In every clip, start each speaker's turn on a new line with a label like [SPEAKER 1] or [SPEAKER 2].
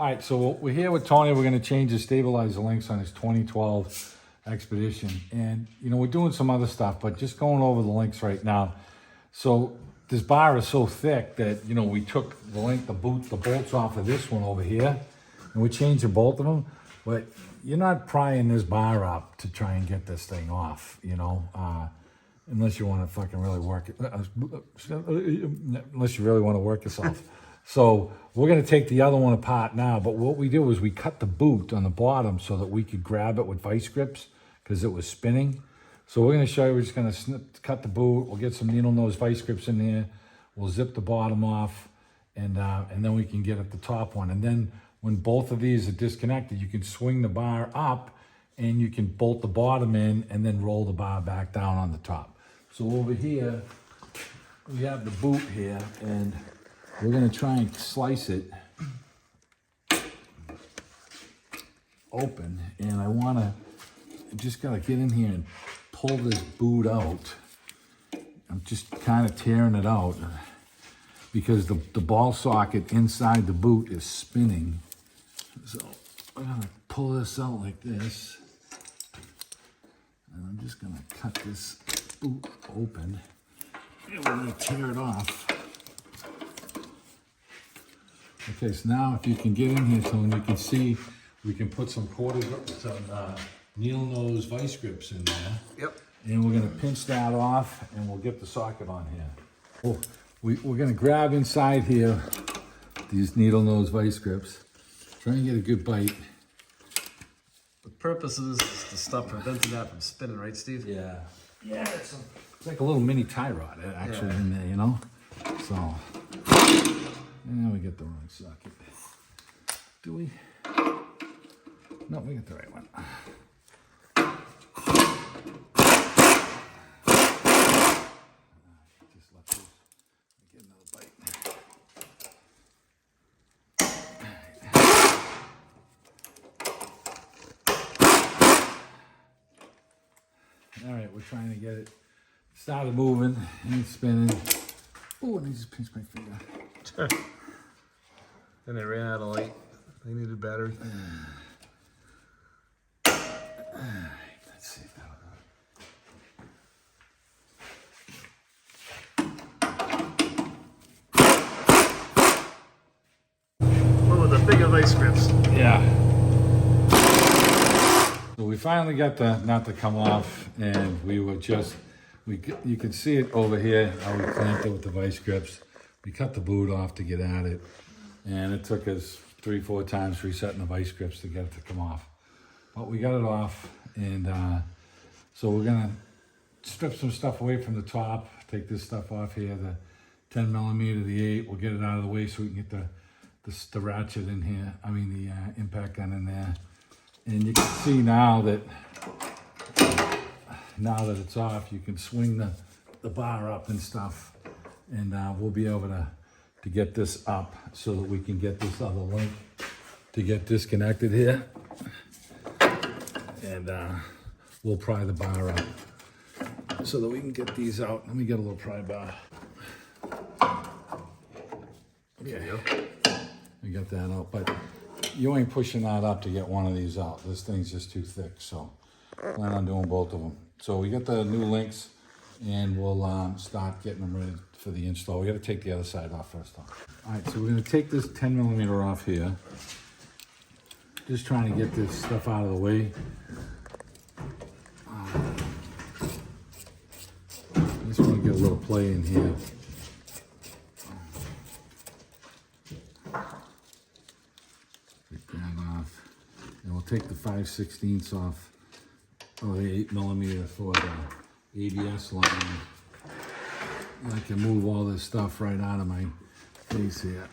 [SPEAKER 1] All right, so we're here with Tony. We're going to change the stabilizer links on his 2012 Expedition. And, you know, we're doing some other stuff, but just going over the links right now. So this bar is so thick that, you know, we took the link, the bolts off of this one over here, and we changed the bolt of them. But you're not prying this bar up to try and get this thing off, you know, unless you want to fucking really work it, unless you really want to work yourself. So we're going to take the other one apart now, but what we do is we cut the boot on the bottom so that we could grab it with vice grips because it was spinning. So we're going to show you, we're just going to cut the boot. We'll get some needle nose vice grips in there. We'll zip the bottom off, and then we can get at the top one. And then when both of these are disconnected, you can swing the bar up and you can bolt the bottom in and then roll the bar back down on the top. So over here, we have the boot here, and we're gonna try and slice it open, and I just gotta get in here and pull this boot out. I'm just kind of tearing it out because the ball socket inside the boot is spinning. So I'm gonna pull this out like this, and I'm just gonna cut this boot open, and we're gonna tear it off. Okay, so now if you can get in here, Tony, you can see we can put some needle nose vice grips in there.
[SPEAKER 2] Yep.
[SPEAKER 1] And we're gonna pinch that off, and we'll get the socket on here. Well, we're gonna grab inside here these needle nose vice grips. Try and get a good bite.
[SPEAKER 2] The purpose is to stop preventing that from spinning, right, Steve?
[SPEAKER 1] Yeah. Yeah, it's like a little mini tie rod actually in there, you know? So, and we get the wrong socket. Do we? No, we got the right one. Just let this get another bite. All right, we're trying to get it started moving and spinning. Oh, and I just pinched my finger.
[SPEAKER 2] And they ran out of light. They needed battery.
[SPEAKER 1] Let's see if that'll
[SPEAKER 2] go. What were the bigger vice grips?
[SPEAKER 1] Yeah. So we finally got the nut to come off, and we were just, you can see it over here, how we clamped it with the vice grips. We cut the boot off to get at it, and it took us 3-4 times resetting the vice grips to get it to come off. But we got it off, and so we're gonna strip some stuff away from the top, take this stuff off here, the 10 millimeter, the 8, we'll get it out of the way so we can get the ratchet in here, the impact gun in there. And you can see now that it's off, you can swing the bar up and stuff, and we'll be able to get this up so that we can get this other link to get disconnected here. And we'll pry the bar up so that we can get these out. Let me get a little pry bar. Okay, we got that out, but you ain't pushing that up to get one of these out. This thing's just too thick, so plan on doing both of them. So we got the new links, and we'll start getting them ready for the install. We got to take the other side off first, though. All right, so we're going to take this 10 millimeter off here. Just trying to get this stuff out of the way. Just want to get a little play in here. Take that off. And we'll take the 5/16 off, or the 8 millimeter for the ABS line. I can move all this stuff right out of my face here.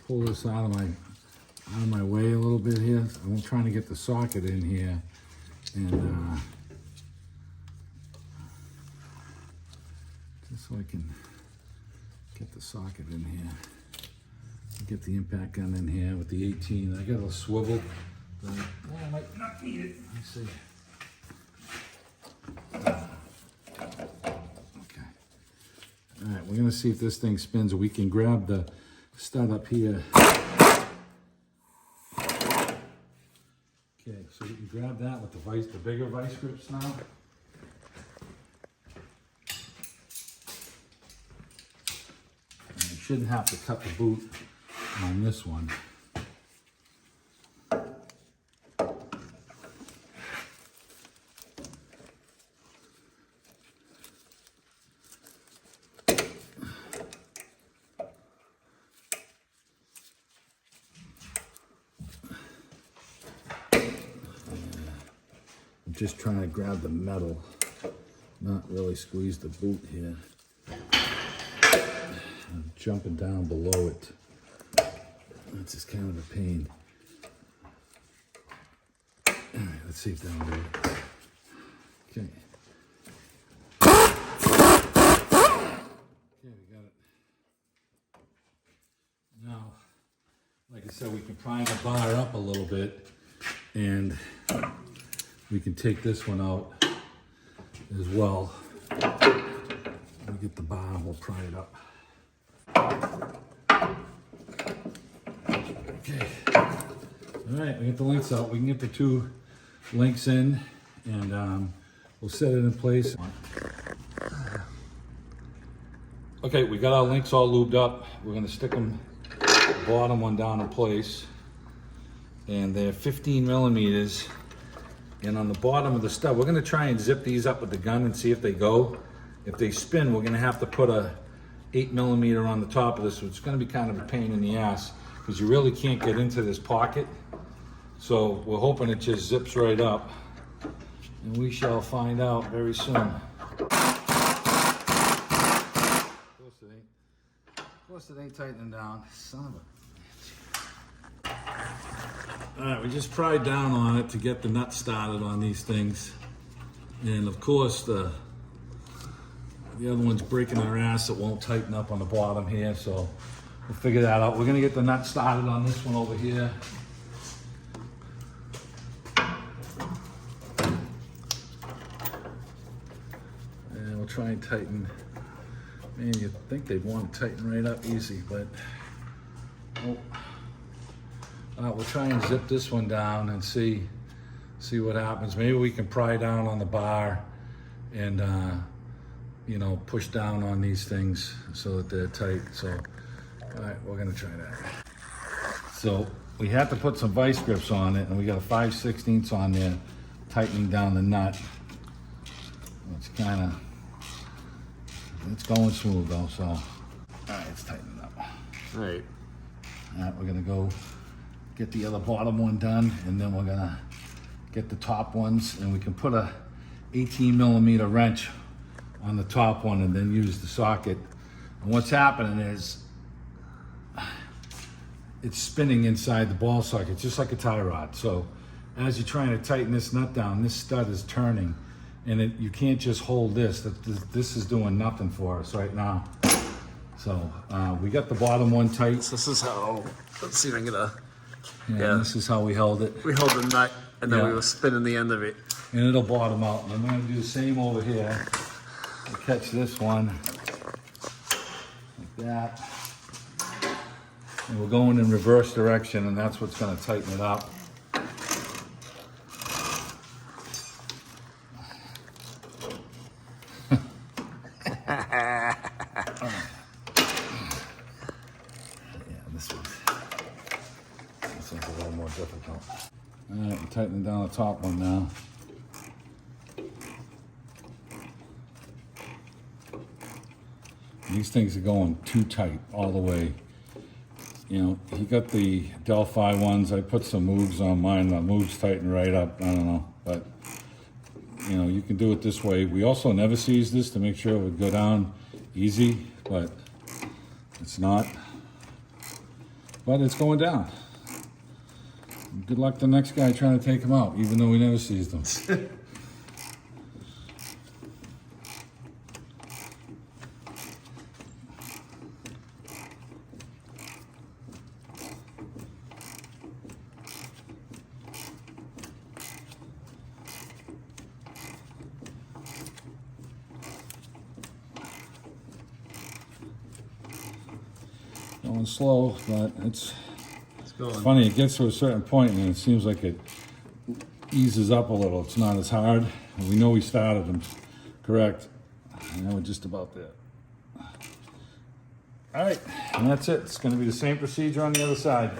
[SPEAKER 1] Pull this out of my way a little bit here. I'm trying to get the socket in here, and just so I can get the socket in here. Get the impact gun in here with the 18. I got a swivel. But I might not need it. Let's see. Okay. All right, we're gonna see if this thing spins. We can grab the stud up here. Okay, so we can grab that with the bigger vice grips now. And you shouldn't have to cut the boot on this one. I'm just trying to grab the metal, not really squeeze the boot here. I'm jumping down below it. That's just kind of a pain. All right, let's see if that'll do it. Okay. Okay, we got it. Now, like I said, we can prime the bar up a little bit, and we can take this one out as well. We'll get the bar, we'll pry it up. Okay. All right, we get the links out. We can get the two links in, and we'll set it in place. Okay, we got our links all lubed up. We're gonna stick them, the bottom one down in place. And they're 15 millimeters. And on the bottom of the stud, we're gonna try and zip these up with the gun and see if they go. If they spin, we're gonna have to put a 8 millimeter on the top of this, so it's gonna be kind of a pain in the ass, because you really can't get into this pocket. So we're hoping it just zips right up, and we shall find out very soon. Of course it ain't tightening down, son of a bitch. All right, we just pried down on it to get the nut started on these things. And of course, the other one's breaking their ass. It won't tighten up on the bottom here, so we'll figure that out. We're gonna get the nut started on this one over here. And we'll try and tighten. Man, you'd think they'd want to tighten right up easy, but oh. We'll try and zip this one down and see what happens. Maybe we can pry down on the bar and you know, push down on these things so that they're tight. So, all right, we're gonna try that. So we had to put some vice grips on it, and we got a 5/16 on there, tightening down the nut. It's going smooth though. So, all right, it's tightening up.
[SPEAKER 2] All right.
[SPEAKER 1] All right, we're gonna go get the other bottom one done, and then we're gonna get the top ones, and we can put a 18 millimeter wrench on the top one and then use the socket. And what's happening is it's spinning inside the ball socket, just like a tie rod. So as you're trying to tighten this nut down, this stud is turning, and you can't just hold this. This is doing nothing for us right now. So we got the bottom one tight.
[SPEAKER 2] So this is how, let's see if I can get a,
[SPEAKER 1] Yeah, this is how we held it.
[SPEAKER 2] we hold the nut and then
[SPEAKER 1] Yeah.
[SPEAKER 2] we were spinning the end of it.
[SPEAKER 1] And it'll bottom out. And I'm gonna do the same over here. I'll catch this one, like that. And we're going in reverse direction, and that's what's gonna tighten it up. This one's a little more difficult. All right, we're tightening down the top one now. These things are going too tight all the way. You know, he got the Delphi ones. I put some moves on mine. The moves tighten right up. I don't know, but you know, you can do it this way. We also never seized this to make sure it would go down easy, but it's not. But it's going down. Good luck to the next guy trying to take him out, even though we never seized him. Going slow, but it's
[SPEAKER 2] going.
[SPEAKER 1] funny. It gets to a certain point and it seems like it eases up a little. It's not as hard. We know we started them correct. And now we're just about there. All right, and that's it. It's going to be the same procedure on the other side.